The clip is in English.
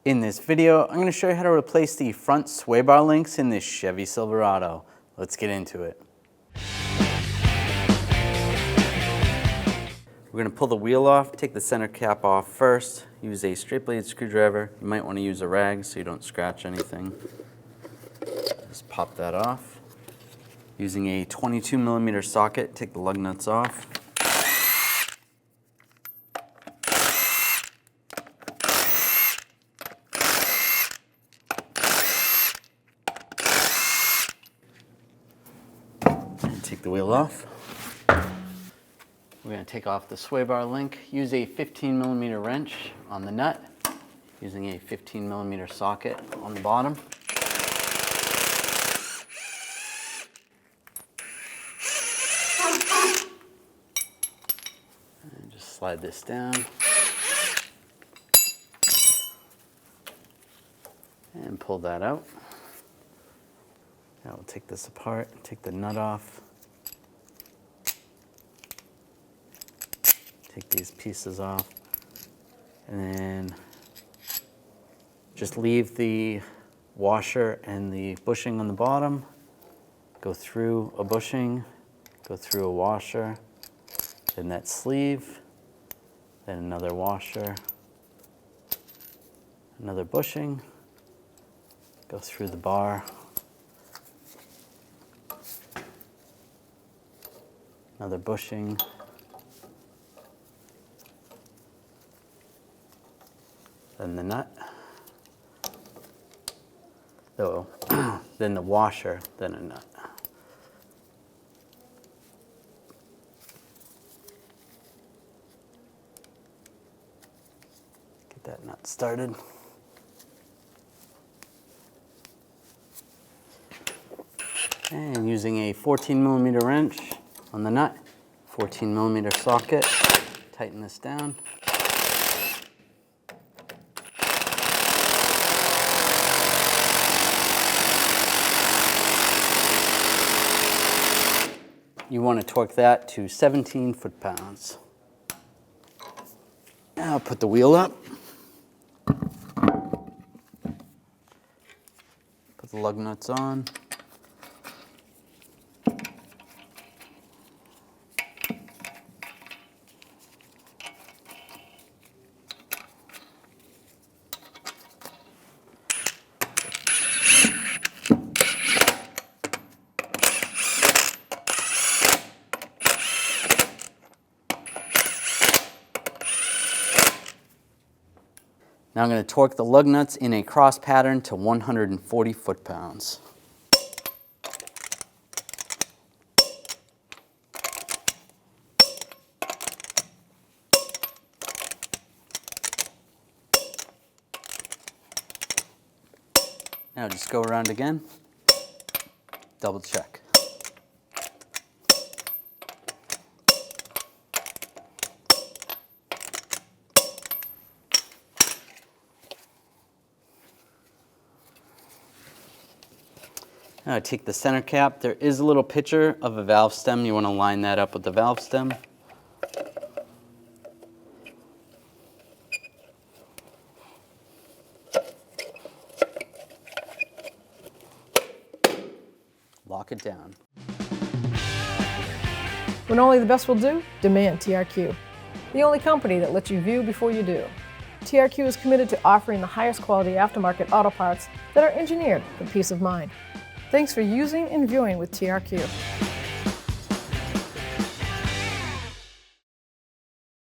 In this video, I'm going to show you how to replace the front sway bar links in this Chevy Silverado. Let's get into it. We're going to pull the wheel off, take the center cap off first, use a straight blade screwdriver. You might want to use a rag so you don't scratch anything. Just pop that off. Using a 22mm socket, take the lug nuts off. Take the wheel off. We're going to take off the sway bar link. Use a 15mm wrench on the nut, using a 15mm socket on the bottom. And just slide this down. And pull that out. Now we'll take this apart, take the nut off. Take these pieces off, and then just leave the washer and the bushing on the bottom, go through a bushing, go through a washer, then that sleeve, then another washer, another bushing, go through the bar, another bushing, then the nut, then the washer, then a nut. Get that nut started. And using a 14mm wrench on the nut, 14mm socket, tighten this down. You want to torque that to 17 foot-pounds. Now I'll put the wheel up. Put the lug nuts on. Now I'm going to torque the lug nuts in a cross pattern to 140 foot-pounds. Now just go around again, double check. Now take the center cap. There is a little picture of a valve stem. You want to line that up with the valve stem. Lock it down. When only the best will do, demand TRQ. The only company that lets you view before you do. TRQ is committed to offering the highest quality aftermarket auto parts that are engineered for peace of mind. Thanks for using and viewing with TRQ.